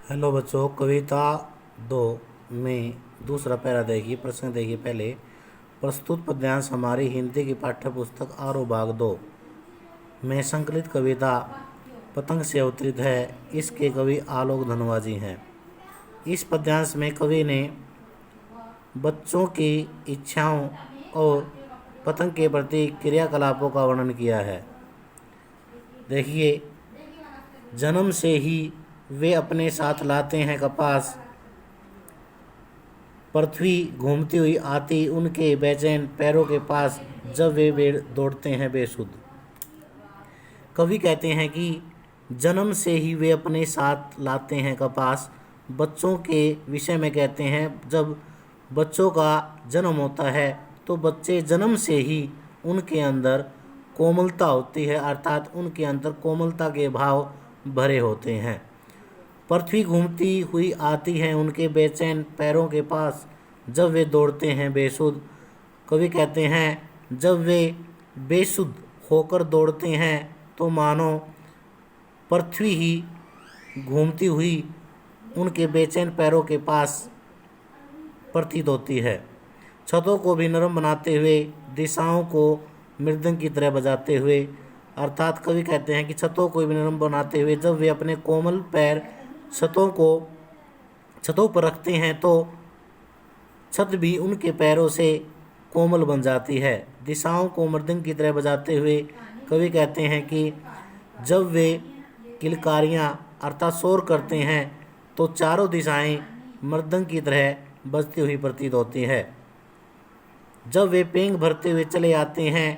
Hello बच्चों, कविता 2 में दूसरा पैरा देखिए। प्रश्न देखिए। पहले, प्रस्तुत पद्यांश हमारी हिंदी की पाठ्य पुस्तक आरो भाग 2 में संकलित कविता पतंग से अवतरित है। इसके कवि आलोक धनवाजी हैं। इस पद्यांश में कवि ने बच्चों की इच्छाओं और पतंग के प्रति क्रियाकलापों का वर्णन किया है। देखिए, जन्म से ही वे अपने साथ लाते हैं कपास, पृथ्वी घूमती हुई आती उनके बेचैन पैरों के पास, जब वे दौड़ते हैं बेसुध। कवि कहते हैं कि जन्म से ही वे अपने साथ लाते हैं कपास। बच्चों के विषय में कहते हैं, जब बच्चों का जन्म होता है तो बच्चे जन्म से ही उनके अंदर कोमलता होती है, अर्थात उनके अंदर कोमलता के भाव भरे होते हैं। पृथ्वी घूमती हुई आती है उनके बेचैन पैरों के पास, जब वे दौड़ते हैं बेसुध। कवि कहते हैं, जब वे बेसुध होकर दौड़ते हैं तो मानो पृथ्वी ही घूमती हुई उनके बेचैन पैरों के पास प्रतीत होती है। छतों को भी नरम बनाते हुए, दिशाओं को मृदंग की तरह बजाते हुए, अर्थात कवि कहते हैं कि छतों को भी नरम बनाते हुए जब वे अपने कोमल पैर छतों पर रखते हैं तो छत भी उनके पैरों से कोमल बन जाती है। दिशाओं को मृदंग की तरह बजाते हुए कवि कहते हैं कि जब वे किलकारियां अर्थात शोर करते हैं तो चारों दिशाएं मृदंग की तरह बजती हुई प्रतीत होती है। जब वे पेंग भरते हुए चले आते हैं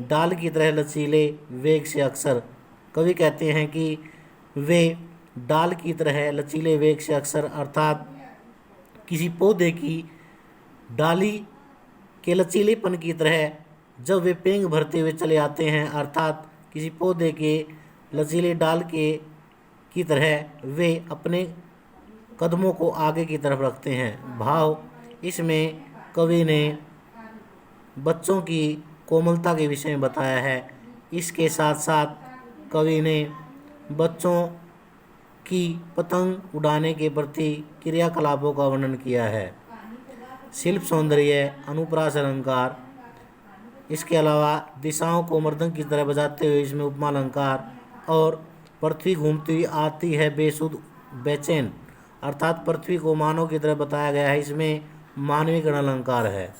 डाल की तरह लचीले वेग से अक्सर। कवि कहते हैं कि वे डाल की तरह लचीले वेग से अक्सर, अर्थात किसी पौधे की डाली के लचीलेपन की तरह जब वे पेंग भरते हुए चले आते हैं, अर्थात किसी पौधे के लचीले डाल के की तरह वे अपने कदमों को आगे की तरफ रखते हैं। भाव इसमें कवि ने बच्चों की कोमलता के विषय में बताया है। इसके साथ साथ कवि ने बच्चों की पतंग उड़ाने के प्रति क्रियाकलापों का वर्णन किया है। शिल्प सौंदर्य, अनुप्रास अलंकार, इसके अलावा दिशाओं को मृदंग की तरह बजाते हुए इसमें उपमा अलंकार, और पृथ्वी घूमती हुई आती है बेसुध बेचैन, अर्थात पृथ्वी को मानव की तरह बताया गया है। इसमें मानवीय गण अलंकार है।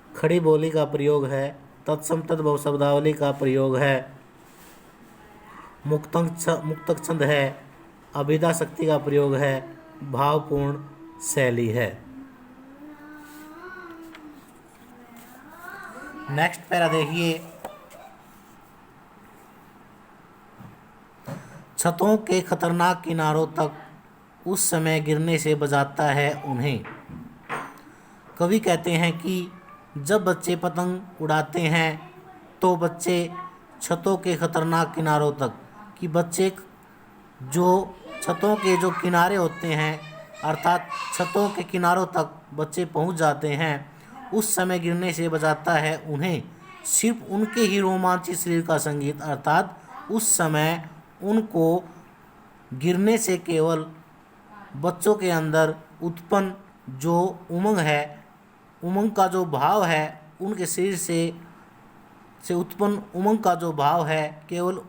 खड़ी बोली का प्रयोग है। तत्सम तद्भव शब्दावली का प्रयोग है। मुक्तक छंद है। अभिधा शक्ति का प्रयोग है। भावपूर्ण शैली है। नेक्स्ट पैरा देखिए। छतों के खतरनाक किनारों तक उस समय गिरने से बचाता है उन्हें। कवि कहते हैं कि जब बच्चे पतंग उड़ाते हैं तो बच्चे छतों के खतरनाक किनारों तक, कि बच्चे जो छतों के जो किनारे होते हैं, अर्थात छतों के किनारों तक बच्चे पहुंच जाते हैं, उस समय गिरने से बचाता है उन्हें सिर्फ उनके ही रोमांचित शरीर का संगीत, अर्थात उस समय उनको गिरने से केवल बच्चों के अंदर उत्पन्न जो उमंग है, उमंग का जो भाव है, उनके शरीर से उत्पन्न उमंग का जो भाव है, केवल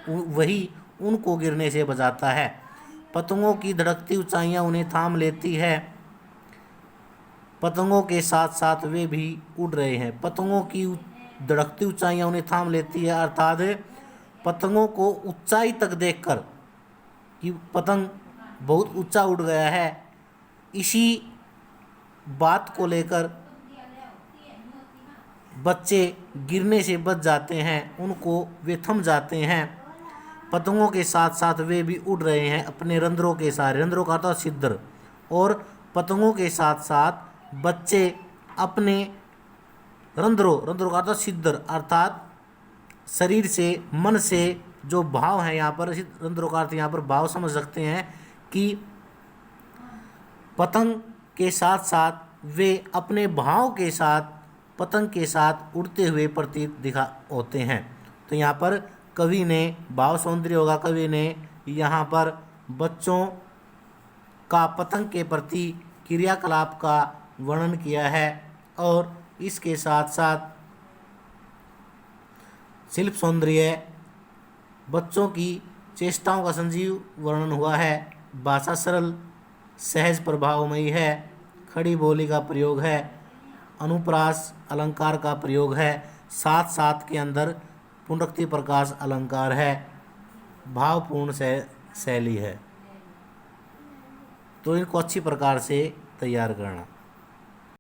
वही उनको गिरने से बचाता है। पतंगों की धड़कती ऊंचाइयां उन्हें थाम लेती है। पतंगों के साथ साथ वे भी उड़ रहे हैं। पतंगों की धड़कती ऊंचाइयां उन्हें थाम लेती है, अर्थात पतंगों को ऊंचाई तक देखकर कि पतंग बहुत ऊंचा उड़ गया है, इसी बात को लेकर बच्चे गिरने से बच जाते हैं, उनको वे थम जाते हैं। पतंगों के साथ साथ वे भी उड़ रहे हैं अपने रंध्रों के सहारे। रंध्रों का अर्थ छिद्र। और पतंगों के साथ साथ बच्चे अपने रंध्रों का अर्थ छिद्र, अर्थात शरीर से, मन से जो भाव है, यहाँ पर रंध्रों का अर्थ यहाँ पर भाव समझ सकते हैं कि पतंग के साथ साथ वे अपने भाव के साथ पतंग के साथ उड़ते हुए प्रतीत होते हैं। तो यहाँ पर कवि ने भाव सौंदर्य होगा, कवि ने यहाँ पर बच्चों का पतंग के प्रति क्रियाकलाप का वर्णन किया है और इसके साथ साथ शिल्प सौंदर्य, बच्चों की चेष्टाओं का संजीव वर्णन हुआ है। भाषा सरल सहज प्रभावमयी है। खड़ी बोली का प्रयोग है। अनुप्रास अलंकार का प्रयोग है। साथ साथ के अंदर पुनरुक्ति प्रकाश अलंकार है। भावपूर्ण शैली है। तो इनको अच्छी प्रकार से तैयार करना।